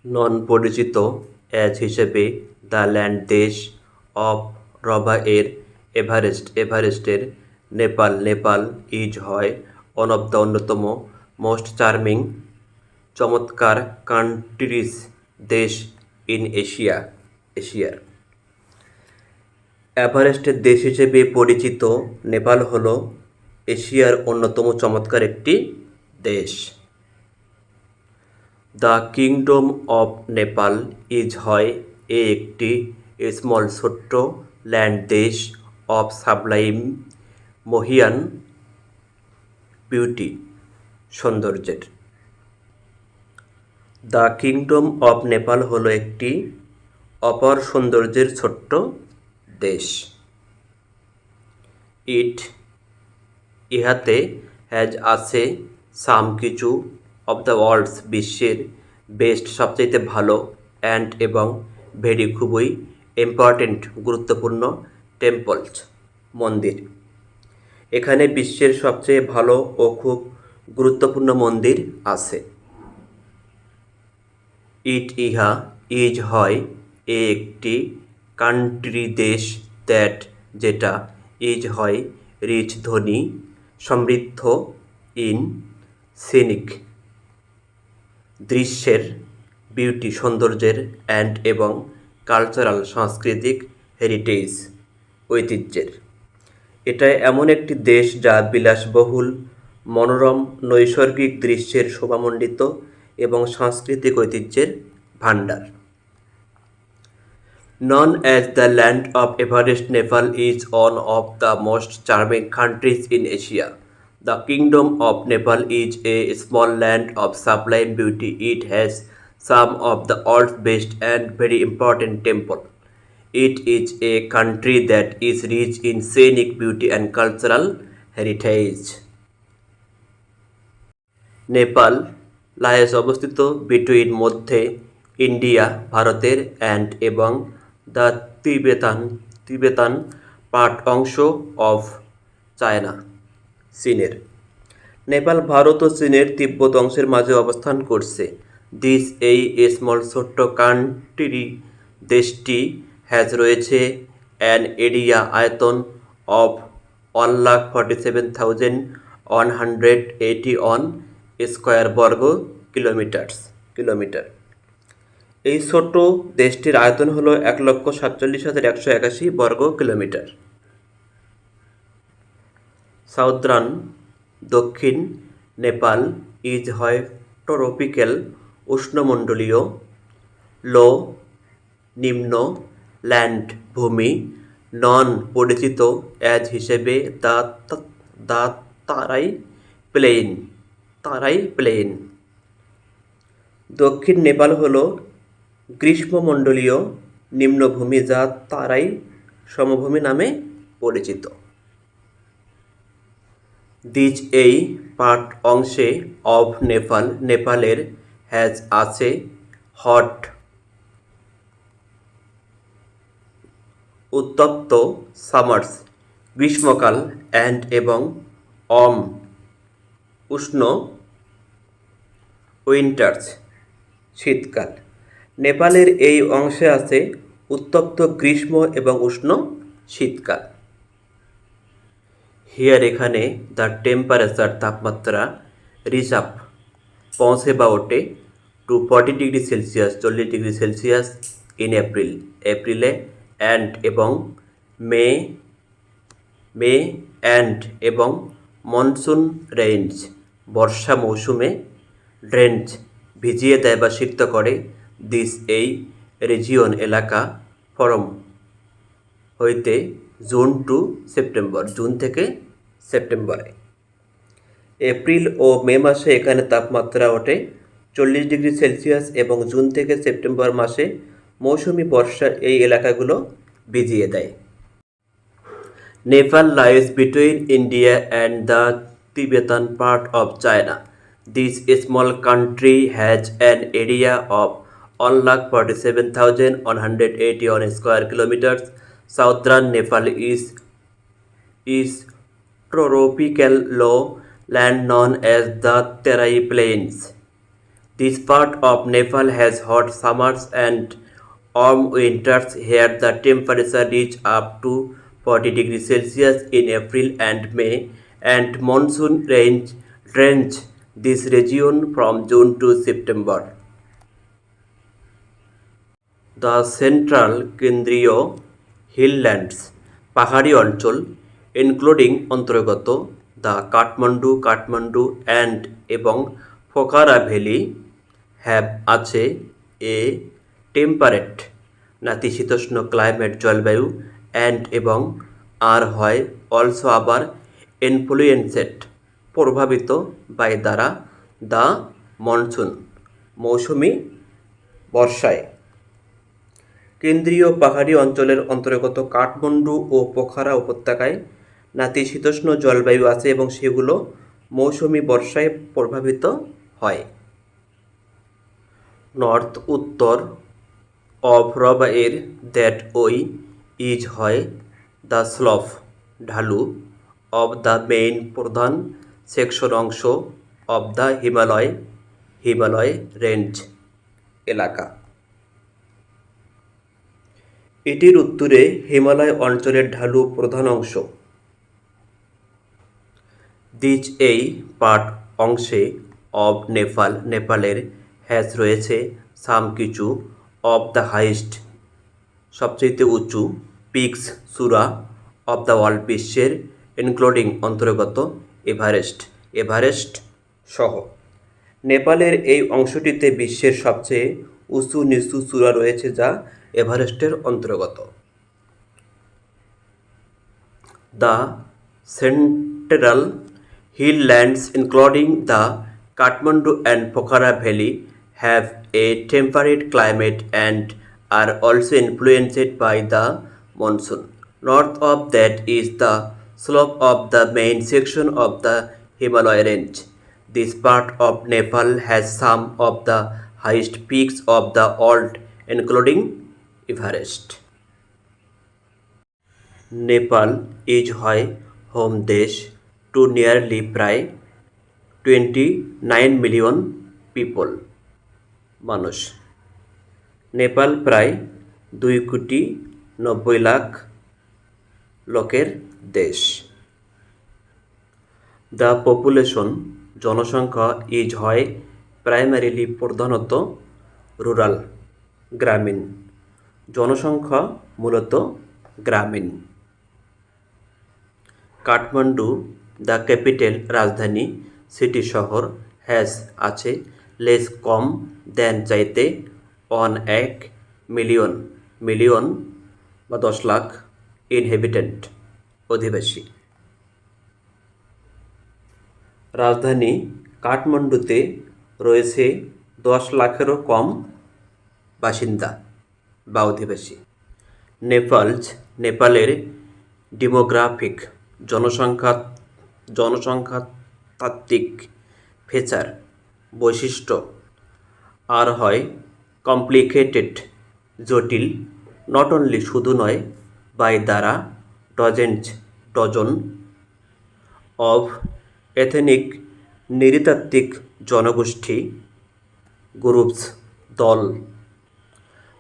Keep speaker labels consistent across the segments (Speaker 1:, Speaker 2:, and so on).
Speaker 1: নন পরিচিত অ্যাজ হিসেবে the land দেশ অফ রবা এর এভারেস্টের নেপাল ইজ হয় ওয়ান অফ দ্য অন্যতম মোস্ট চার্মিং চমৎকার কান্ট্রিজ দেশ ইন এশিয়ার। এভারেস্টের দেশ হিসেবে পরিচিত নেপাল হল এশিয়ার অন্যতম চমৎকার একটি দেশ। The kingdom of Nepal is হয় একটি স্মল ছোট্ট ল্যান্ড দেশ অফ সাবলাইম মহিয়ান বিউটি সৌন্দর্যের। দ্য কিংডম অফ নেপাল হলো একটি অপার সৌন্দর্যের ছোট্ট দেশ। ইহাতে হ্যাজ আছে সাম কিছু অফ দ্য ওয়ার্ল্ডস বিশ্বের বেস্ট সবচাইতে ভালো অ্যান্ড এবং ভেরি খুবই ইম্পর্টেন্ট গুরুত্বপূর্ণ টেম্পলস মন্দির। এখানে বিশ্বের সবচেয়ে ভালো ও খুব গুরুত্বপূর্ণ মন্দির আছে। ইহা ইজ হয় একটি কান্ট্রি দেশ দ্যাট যেটা ইজ হয় রিচ ধনী সমৃদ্ধ ইন সিনিক দৃশ্যের বিউটি সৌন্দর্যের অ্যান্ড এবং কালচারাল সাংস্কৃতিক হেরিটেজ ঐতিহ্যের। এটা এমন একটি দেশ যা বিলাসবহুল মনোরম নৈসর্গিক দৃশ্যের শোভামণ্ডিত এবং সাংস্কৃতিক ঐতিহ্যের ভাণ্ডার। Known as the land of Everest, Nepal is one of the most charming countries in Asia. The Kingdom of Nepal is a small land of sublime beauty. It has some of the world's best and very important temples. It is a country that is rich in scenic beauty and cultural heritage. Nepal lies অবস্থিত between মধ্যে India ভারতের and এবং the Tibetan part অংশ of China চীনের। নেপাল ভারত ও চীনের তিব্বত অংশের মাঝে অবস্থান করছে। দিস এই স্মল ছোট্ট কান্ট্রি দেশটি হ্যাজ রয়েছে অ্যান এরিয়া আয়তন অফ 1,47,181 স্কোয়ার বর্গ কিলোমিটার। এই ছোট্ট দেশটির আয়তন হল 1,47,181 বর্গ কিলোমিটার। সাউদার্ন দক্ষিণ নেপাল ইজ হয় ট্রপিক্যাল উষ্ণমণ্ডলীয় লো নিম্ন ল্যান্ড ভূমি নন পরিচিত অ্যাজ হিসেবে দ্য তারাই প্লেন। দক্ষিণ নেপাল হল গ্রীষ্মমণ্ডলীয় নিম্নভূমি যা তারাই সমভূমি নামে পরিচিত। দিজ এই পার্ট অংশে অফ নেপালের হ্যাজ আছে হট উত্তপ্ত সামার্স গ্রীষ্মকাল অ্যান্ড এবং উষ্ণ উইন্টার্স শীতকাল। নেপালের এই অংশে আছে উত্তপ্ত গ্রীষ্ম এবং উষ্ণ শীতকাল। হিয়ার এখানে দ্য টেম্পারেচার তাপমাত্রা রিচ আপ পৌঁছে বা ওঠে to 40 degree Celsius 40 degree Celsius in এপ্রিলে অ্যান্ড এবং মে অ্যান্ড এবং মনসুন রেঞ্জ বর্ষা মৌসুমে ড্রেঞ্চ ভিজিয়ে দেয় বা সিক্ত করে দিস এই রিজিয়ন এলাকা ফরম হইতে জুন টু সেপ্টেম্বর জুন থেকে সেপ্টেম্বরে। এপ্রিল ও মে মাসে এখানে তাপমাত্রা ওঠে 40 ডিগ্রি সেলসিয়াস এবং জুন থেকে সেপ্টেম্বর মাসে মৌসুমি বর্ষা এই এলাকাগুলো ভিজিয়ে দেয়। Nepal lines between India and the Tibetan part of China. This small country has an area of 1,47,181 square kilometers. Southern Nepal is tropical low land known as the Terai Plains. This part of Nepal has hot summers and warm winters where the temperature reach up to 40 degrees Celsius in April and May, and monsoon rains drench this region from June to September. The central কেন্দ্রীয় হিলল্যান্ডস পাহাড়ি অঞ্চল including অন্তর্গত the Kathmandu and এবং Pokhara valley have আছে এ temperate নাতিশীতোষ্ণ climate জলবায়ু and এবং আর হয় অলসো আবার ইনফ্লুয়েন্সেড প্রভাবিত বাই দ্বারা দ্য মনসুন মৌসুমি বর্ষায়। কেন্দ্রীয় পাহাড়ি অঞ্চলের অন্তর্গত কাঠমান্ডু ও পোখারা উপত্যকায় নাতিশীতোষ্ণ জলবায়ু আছে এবং সেগুলো মৌসুমি বর্ষায় প্রভাবিত হয়। নর্থ উত্তর অভ্রবা এর দ্যাট ওই ইজ হয় দ্য স্লফ ঢালু অব দ্য মেইন প্রধান সেকশন অংশ অব দ্য হিমালয় রেঞ্জ এলাকা। এটির উত্তরে হিমালয় অঞ্চলের ঢালু প্রধান অংশ। দিজ এই পার্ট অংশে অব নেপালের হ্যাজ রয়েছে সাম কিছু অব দ্য হাইস্ট সবচেয়ে উঁচু পিকস চূড়া অব দ্য ওয়ার্ল্ড বিশ্বের ইনক্লুডিং অন্তর্গত এভারেস্ট সহ। নেপালের এই অংশটিতে বিশ্বের সবচেয়ে উঁচু নিচু চূড়া রয়েছে যা এভারেস্টের অন্তর্গত। The central highlands including the Kathmandu and Pokhara valley have a temperate climate and are also influenced by the monsoon. North of that is the slope of the main section of the Himalaya range. This part of Nepal has some of the highest peaks of the world, including Everest. Nepal is হয় home দেশ to nearly প্রায় 29 million people মানুষ। নেপাল প্রায় 2,90,00,000 লোকের দেশ। The population জনসংখ্যা is হয় primarily প্রধানত রুরাল গ্রামীণ। জনসংখ্যা মূলত গ্রামীণ। কাঠমান্ডু দ্য ক্যাপিটাল রাজধানী সিটি শহর হ্যাজ আছে লেস কম দেন চাইতে 1 মিলিয়ন বা 10 লাখ ইনহেবিটেন্ট অধিবাসী। রাজধানী কাঠমান্ডুতে রয়েছে 10 লাখেরও কম বাসিন্দা বা অধিবাসী। নেপালের ডেমোগ্রাফিক জনসংখ্যাতাত্ত্বিক ফিচার বৈশিষ্ট্য আর হয় কমপ্লিকেটেড জটিল নট অনলি শুধু নয় বাই দ্বারা ডজন অফ এথনিক নৃতাত্ত্বিক জনগোষ্ঠী গ্রুপস দল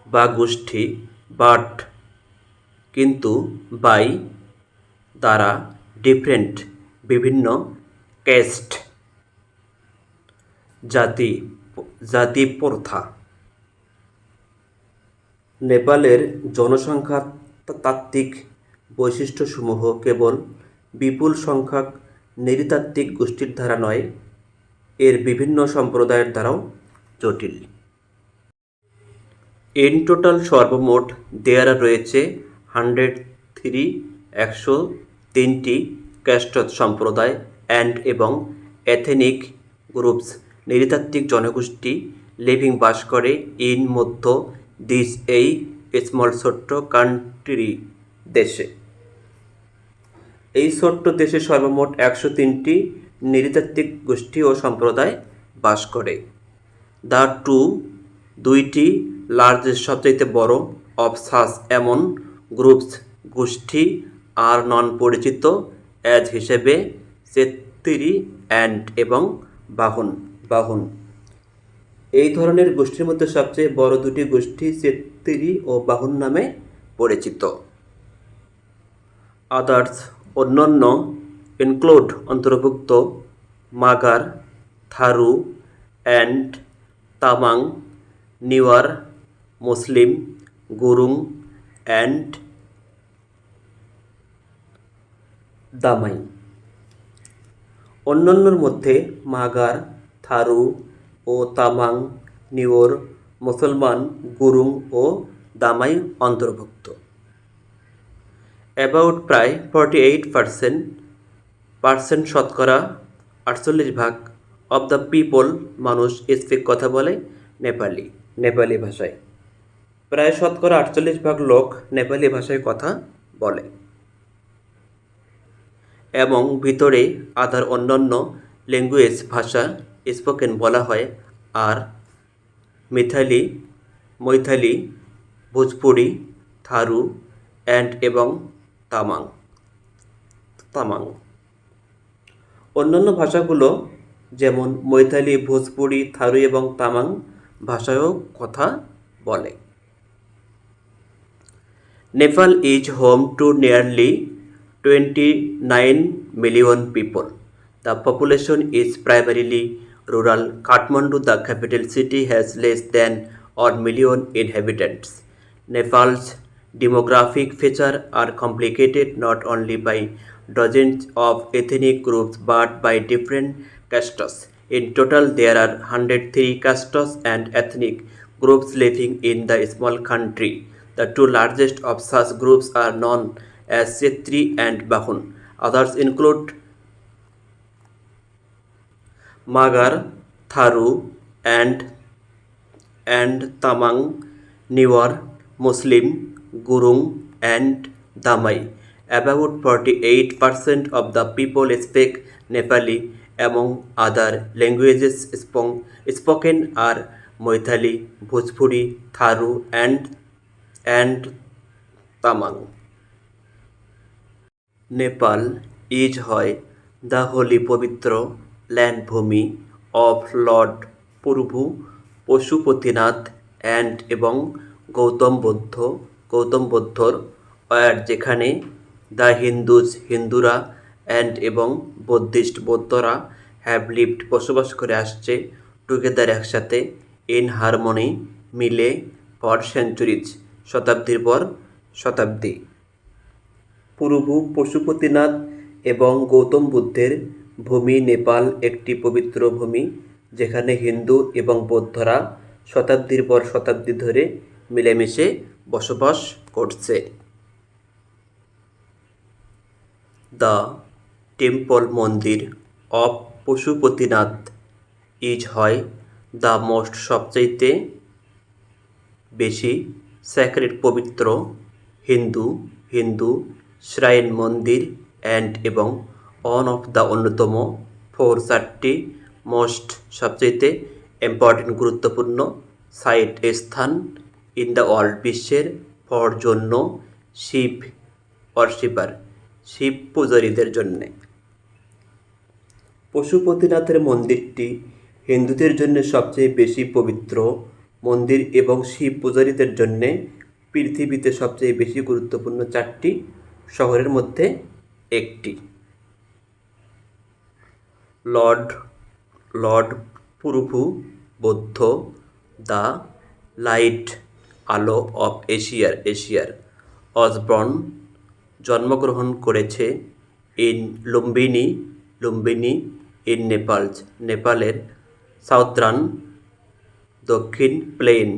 Speaker 1: বা গোষ্ঠী বাট কিন্তু বাই দ্বারা ডিফারেন্ট বিভিন্ন ক্যাস্ট জাতি প্রথা। নেপালের জনসংখ্যাতাত্ত্বিক বৈশিষ্ট্যসমূহ কেবল বিপুল সংখ্যক নৃতাত্ত্বিক গোষ্ঠীর দ্বারা নয়, এর বিভিন্ন সম্প্রদায়ের দ্বারাও জটিল। ইন টোটাল সর্বমোট দেয়ার রয়েছে 103টি ক্যাস্ট সম্প্রদায় অ্যান্ড এবং এথনিক গ্রুপস নৃতাত্ত্বিক জনগোষ্ঠী লিভিং বাস করে ইন মধ্য দিস এই স্মল ছোট্ট কান্ট্রি দেশে। এই ছোট্ট দেশে সর্বমোট 103টি নৃতাত্ত্বিক গোষ্ঠী ও সম্প্রদায় বাস করে। দ্য দুইটি লার্জেস্ট সবচাইতে বড় অফ সাস এমন গ্রুপস গোষ্ঠী আর নন পরিচিত অ্যাজ হিসেবে চেত্তিরি অ্যান্ড এবং বাহুন। এই ধরনের গোষ্ঠীর মধ্যে সবচেয়ে বড় দুটি গোষ্ঠী চেত্তিরি ও বাহুন নামে পরিচিত। আদার্স অন্যান্য ইনক্লুড অন্তর্ভুক্ত Magar, Tharu and Tamang, Newar, Muslim, Gurung and Damai. অন্যান্যর মধ্যে মাগার, থারু ও তামাং, নিওর, মুসলমান, গুরুং ও দামাই অন্তর্ভুক্ত। অ্যাবাউট প্রায় 48% শতকরা 48% অব দ্য পিপল মানুষ স্পিক কথা বলে নেপালি ভাষায়। প্রায় শতকরা 48% লোক নেপালি ভাষায় কথা বলে এবং ভিতরে আদার অন্যান্য ল্যাঙ্গুয়েজ ভাষা স্পোকেন বলা হয় আর মৈথালি, ভোজপুরি, থারু অ্যান্ড এবং তামাং। অন্যান্য ভাষাগুলো যেমন মৈথালি, ভোজপুরি, থারু এবং তামাং ভাষায়ও কথা বলে। Nepal is home to nearly 29 million people. The population is primarily rural. Kathmandu, the capital city, has less than 1 million inhabitants. Nepal's demographic features are complicated not only by dozens of ethnic groups but by different castes. In total, there are 103 castes and ethnic groups living in the small country. The two largest of such groups are known as Chetri and Bahun. Others include Magar, Tharu, and Tamang, Niwar, Muslim, Gurung, and Damai. About 48% of the people speak Nepali. Among other languages spoken are Moithali, Bhojpuri, Tharu, and Tamang. Nepal is হয় the holy পবিত্র land ভূমি of Lord প্রভু Pashupatinath and এবং গৌতম বুদ্ধর where যেখানে the হিন্দুরা and এবং বৌদ্ধরা have lived বসবাস করে আসছে টুগেদার একসাথে in harmony মিলে for centuries শতাব্দীর পর শতাব্দী। প্রভু পশুপতিনাথ এবং গৌতম বুদ্ধের ভূমি নেপাল একটি পবিত্র ভূমি যেখানে হিন্দু এবং বৌদ্ধরা শতাব্দীর পর শতাব্দী ধরে মিলেমিশে বসবাস করছে। দ্য টেম্পল মন্দির অফ পশুপতিনাথ ইজ হয় দ্য মোস্ট সবচাইতে বেশি স্যাক্রেড পবিত্র হিন্দু শ্রাইন মন্দির অ্যান্ড এবং অন অফ দ্য অন্যতম 4 মোস্ট সবচাইতে ইম্পর্টেন্ট গুরুত্বপূর্ণ সাইট স্থান ইন দ্য ওয়ার্ল্ড বিশ্বের ফর জন্য শিব পূজারীদের জন্যে। পশুপতিনাথের মন্দিরটি হিন্দুদের জন্য সবচেয়ে বেশি পবিত্র মন্দির এবং শিব পূজারীদের জন্যে পৃথিবীতে সবচেয়ে বেশি গুরুত্বপূর্ণ 4টি শহরের মধ্যে একটি। লর্ড প্রভু বৌদ্ধ দ্য লাইট আলো অফ এশিয়ার অসবর্ন জন্মগ্রহণ করেছে ইন লুম্বিনী ইন নেপালের সাউদার্ন দক্ষিণ প্লেন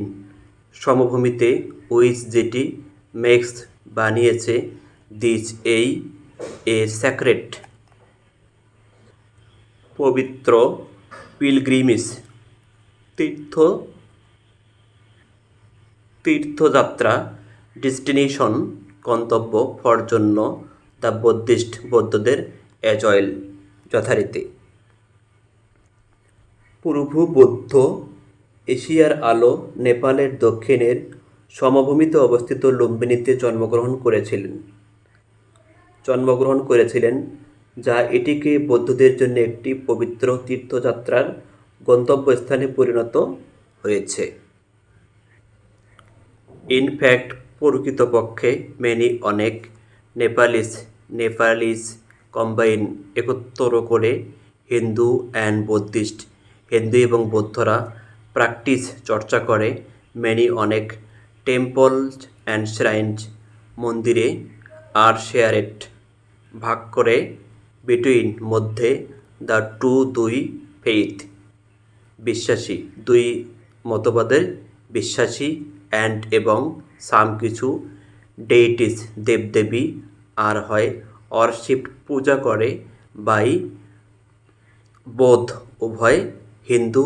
Speaker 1: সমভূমিতে উইচ যেটি মেক্স বানিয়েছে দিস এ স্যাক্রেড পবিত্র পিলগ্রিমেজ তীর্থযাত্রা ডেস্টিনেশন গন্তব্য ফর জন্য দ্য বৌদ্ধদের অ্যাজ ওয়েল যথারীতি। প্রভু বৌদ্ধ এশিয়ার আলো নেপালের দক্ষিণের সমভূমিতে অবস্থিত লুম্বিনীতে জন্মগ্রহণ করেছিলেন যা এটিকে বৌদ্ধদের জন্য একটি পবিত্র তীর্থযাত্রার গন্তব্যস্থানে পরিণত হয়েছে। ইনফ্যাক্ট প্রকৃতপক্ষে অনেক নেপালিজ কম্বাইন একত্র করে হিন্দু এবং বৌদ্ধরা প্র্যাকটিস চর্চা করে। অনেক টেম্পলস অ্যান্ড শ্রাইনস মন্দিরে আর শেয়ারেট ভাগ করে বিটুইন মধ্যে দ্য দুই ফেইথ বিশ্বাসী, দুই মতবাদের বিশ্বাসী অ্যান্ড এবং সাম কিছু ডেইটিস দেবদেবী আর হয় অরশিপ্ট পূজা করে বাই বোধ উভয় হিন্দু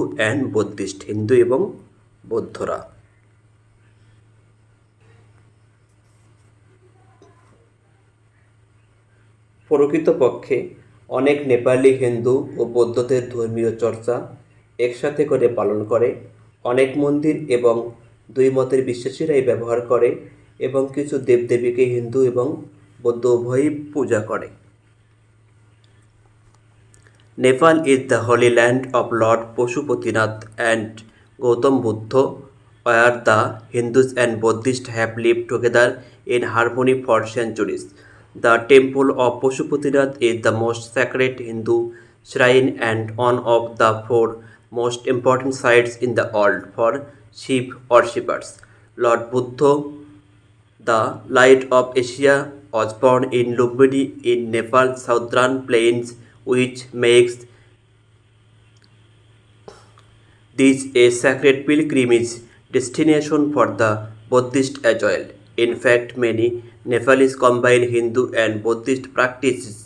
Speaker 1: এবং বৌদ্ধরা। প্রকৃতপক্ষে অনেক নেপালি হিন্দু ও বৌদ্ধদের ধর্মীয় চর্চা একসাথে করে পালন করে। অনেক মন্দির এবং দুই মতের বিশ্বাসীরাই ব্যবহার করে এবং কিছু দেবদেবীকে হিন্দু এবং বৌদ্ধ উভয়ই পূজা করে। Nepal is the Holi land of Lord Pashupatinath and Gautam Buddha, where the Hindus and Buddhists have lived together in harmony for centuries. The temple of Pashupatinath is the most sacred Hindu shrine and one of the four most important sites in the world for Shiv worshippers. Lord Buddha, the light of Asia, was born in Lumbini in Nepal's southern plains, which makes this a sacred pilgrimage destination for the Buddhist as well. In fact, many Nepalis combine Hindu and Buddhist practices.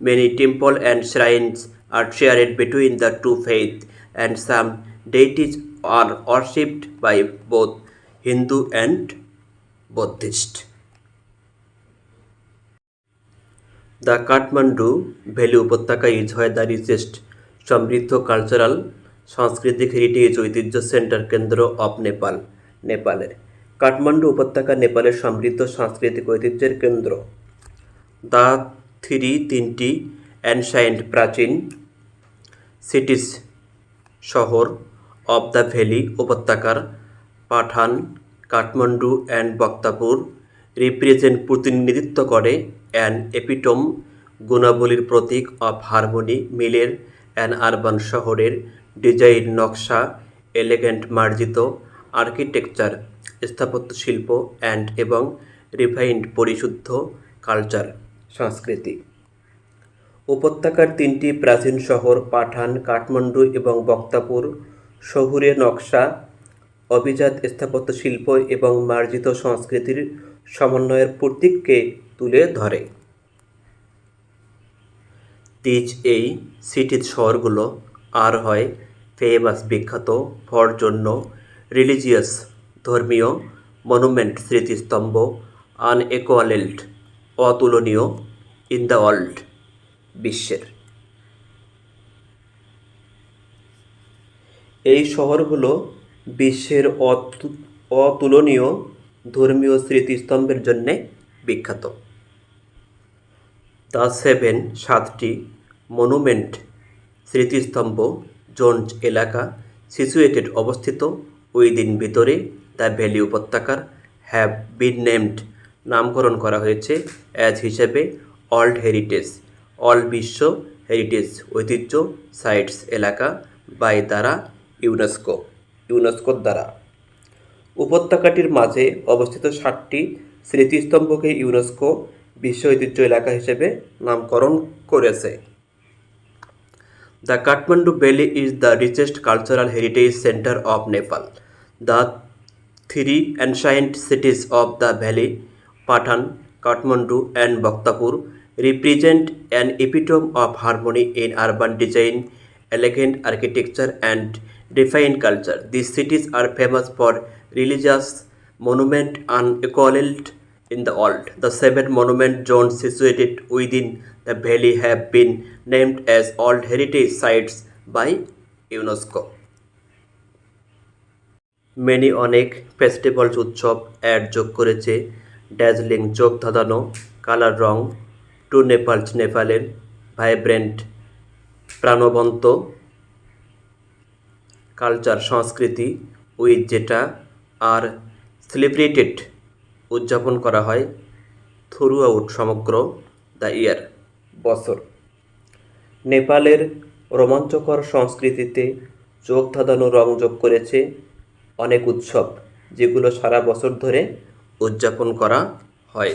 Speaker 1: Many temples and shrines are shared between the two faiths, and some deities are worshipped by both Hindu and Buddhist. The Kathmandu Valley উপত্যকা is where the richest সমৃদ্ধ cultural সাংস্কৃতিক heritage ঐতিহ্য centre কেন্দ্র of নেপালের। কাঠমান্ডু উপত্যকা নেপালের সমৃদ্ধ সাংস্কৃতিক ঐতিহ্যের কেন্দ্র। দ্য তিনটি অ্যানশাইন্ট প্রাচীন সিটিস শহর অব দ্য ভ্যালি উপত্যকার পাঠান, কাঠমান্ডু অ্যান্ড বক্তাপুর প্রতিনিধিত্ব করে অ্যান এপিটম গুণাবলীর প্রতীক অফ হারমোনি, মিলের অ্যান আরবান শহরের ডিজাইন নকশা, এলিগেন্ট মার্জিত আর্কিটেকচার স্থাপত্য শিল্প অ্যান্ড এবং রিফাইন্ড পরিশুদ্ধ কালচার সংস্কৃতি। উপত্যকার তিনটি প্রাচীন শহর পাঠান, কাঠমান্ডু এবং বক্তাপুর শহুরে নকশা, অভিজাত স্থাপত্য শিল্প এবং মার্জিত সংস্কৃতির সমন্বয়ের প্রতীককে তুলে ধরে। এই সিটির শহরগুলো আর হয় ফেমাস বিখ্যাত ফর জন্য রিলিজিয়াস ধর্মীয় মনুমেন্ট স্মৃতিস্তম্ভ আনএকুয়ালেড অতুলনীয় ইন দ্য ওয়ার্ল্ড বিশ্বের। এই শহরগুলো বিশ্বের অতুলনীয় ধর্মীয় স্মৃতিস্তম্ভের জন্যে বিখ্যাত। দ্য সাতটি মনুমেন্ট স্মৃতিস্তম্ভ জোনস এলাকা সিচুয়েটেড অবস্থিত উইদিন ভিতরে দ্য ভ্যালি উপত্যকার হ্যাভ বিন নেমড নামকরণ করা হয়েছে অ্যাজ হিসেবে অল বিশ্ব হেরিটেজ ঐতিহ্য সাইটস এলাকা বাই দ্বারা ইউনেস্কোর দ্বারা। উপত্যকাটির মাঝে অবস্থিত 7টি স্মৃতিস্তম্ভকে ইউনেস্কো বিশ্ব ঐতিহ্য এলাকা হিসেবে নামকরণ করেছে। The Kathmandu Valley is the richest cultural heritage center of Nepal. The three ancient cities of the valley, Patan, Kathmandu and Bhaktapur, represent an epitome of harmony in urban design, elegant architecture and refined culture. These cities are famous for religious monuments unequaled in the world. The 7 monument zones situated within the valley have been named as World Heritage Sites by UNESCO. অনেক festivals উৎসব add যোগ করেছে dazzling চোখ ধাঁধানো colour রং two নেপালের vibrant প্রাণবন্ত culture সংস্কৃতি with যেটা আর celebrated উদযাপন করা হয় থ্রু আউট সমগ্র দ্য ইয়ার বছর। নেপালের রোমাঞ্চকর সংস্কৃতিতে চোখ ধাঁধানো রং যোগ করেছে অনেক উৎসব, যেগুলো সারা বছর ধরে উদযাপন করা হয়।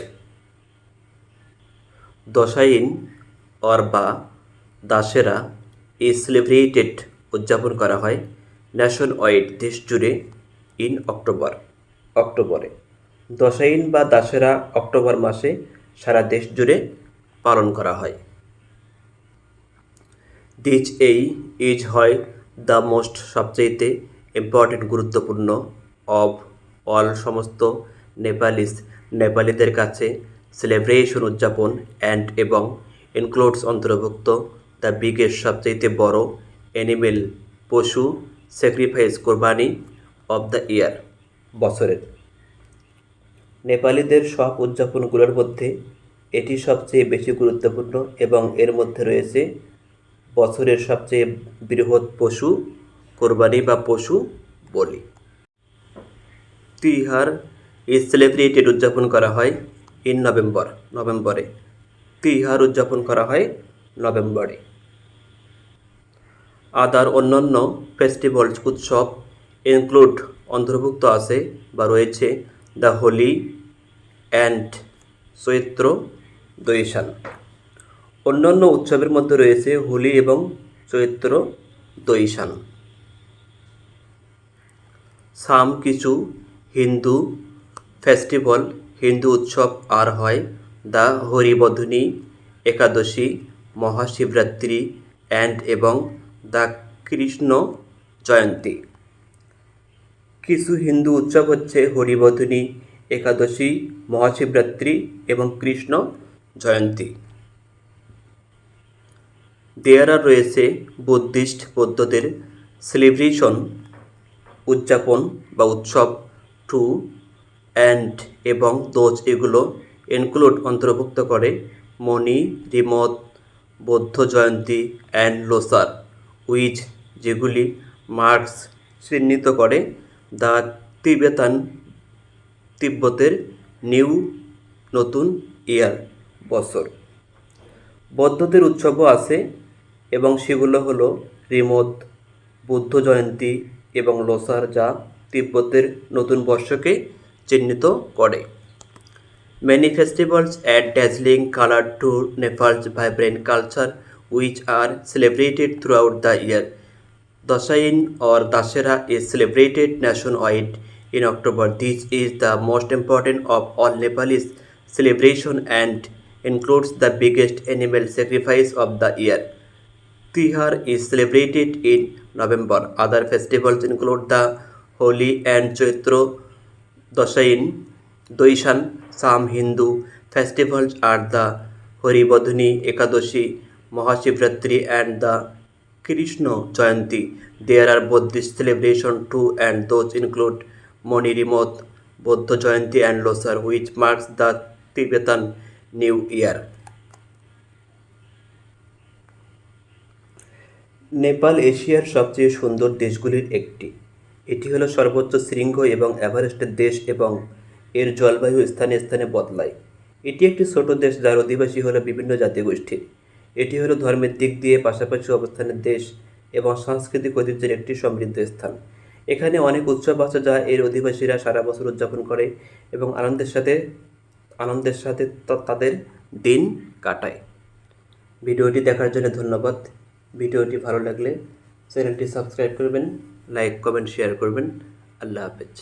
Speaker 1: দশাইন বা দাশেরা ইজ সেলিব্রেটেড উদযাপন করা হয় ন্যাশন ওয়াইড দেশ জুড়ে ইন অক্টোবরে। দশাইন বা দাশেরা অক্টোবর মাসে সারা দেশ জুড়ে পালন করা হয়। দিস ইজ হয় দ্য মোস্ট সবচেয়ে ইম্পর্টেন্ট গুরুত্বপূর্ণ অব অল সমস্ত নেপালিদের কাছে সেলিব্রেশন উদযাপন অ্যান্ড এবং ইনক্লুডস অন্তর্ভুক্ত দ্য বিগেস্ট সবচেয়ে বড় অ্যানিমেল পশু স্যাক্রিফাইস কোরবানি অব দ্য ইয়ার বছরের। নেপালিদের সব উদযাপনগুলোর মধ্যে এটি সবচেয়ে বেশি গুরুত্বপূর্ণ এবং এর মধ্যে রয়েছে বছরের সবচেয়ে বৃহৎ পশু কোরবানি বা পশু বলি। তিহার ইজ সেলিব্রেটেড উদযাপন করা হয় ইন নভেম্বরে। তিহার উদযাপন করা হয় নভেম্বরে। আদার অন্যান্য ফেস্টিভ্যাল উৎসব ইনক্লুড অন্তর্ভুক্ত আছে বা রয়েছে দ্য হোলি অ্যান্ড চৈত্র দৈশান। অন্যান্য উৎসবের মধ্যে রয়েছে হোলি এবং চৈত্র দৈশান। সাম কিছু হিন্দু ফেস্টিভ্যাল হিন্দু উৎসব আর হয় দ্য হরিবধূনী একাদশী, মহাশিবরাত্রি অ্যান্ড এবং দ্য কৃষ্ণ জয়ন্তী। কিছু হিন্দু উৎসব হচ্ছে হরিবধূনী একাদশী, মহাশিবরাত্রি এবং কৃষ্ণ জয়ন্তী। দেয়ার রয়েছে বৌদ্ধদের সেলিব্রেশন উদযাপন বা উৎসব টু অ্যান্ড এবং দোজ এগুলো ইনক্লুড অন্তর্ভুক্ত করে মণি রিমত বৌদ্ধ জয়ন্তী অ্যান্ড লোসার উইচ যেগুলি মার্কস চিহ্নিত করে দ্য তিব্বতের নিউ নতুন ইয়ার বছর। বৌদ্ধদের উৎসবও আছে এবং সেগুলো হলো রিমত বুদ্ধ জয়ন্তী এবং লোসার যা তিব্বতের নতুন বর্ষকে চিহ্নিত করে। Many festivals add dazzling color to Nepal's vibrant culture, which are celebrated throughout the year. Dasain or Dashera is celebrated nationwide in October. This is the most important of all Nepalese celebration and includes the biggest animal sacrifice of the year. Tihar is celebrated in November. Other festivals include the Holi and Chaitra Doishan. Some Hindu festivals are the Horibodhuni Ekadashi, Mahashivratri and the Krishna Jayanti. There are Buddhist celebrations too, and those include Monirimoth, Buddha Jayanti and Losar, which marks the Tibetan New Year. Nepal এশিয়ার সবচেয়ে সুন্দর দেশগুলির একটি। এটি হলো সর্বোচ্চ শৃঙ্গ এবং এভারেস্টের দেশ এবং এর জলবায়ু স্থানে স্থানে বদলায়। এটি একটি ছোট দেশ যার অধিবাসী হলো বিভিন্ন জাতিগোষ্ঠীর। এটি হলো ধর্মের দিক দিয়ে পাশাপাশি অবস্থানের দেশ এবং সাংস্কৃতিক ঐতিহ্যের একটি সমৃদ্ধ স্থান। এখানে অনেক উৎসব আছে যা এর অধিবাসীরা সারা বছর উদযাপন করে এবং আনন্দের সাথে তাদের দিন কাটায়। ভিডিওটি দেখার জন্য ধন্যবাদ। ভিডিওটি ভালো লাগলে চ্যানেলটি সাবস্ক্রাইব করবেন, লাইক কমেন্ট শেয়ার করবেন। আল্লাহ হাফেজ।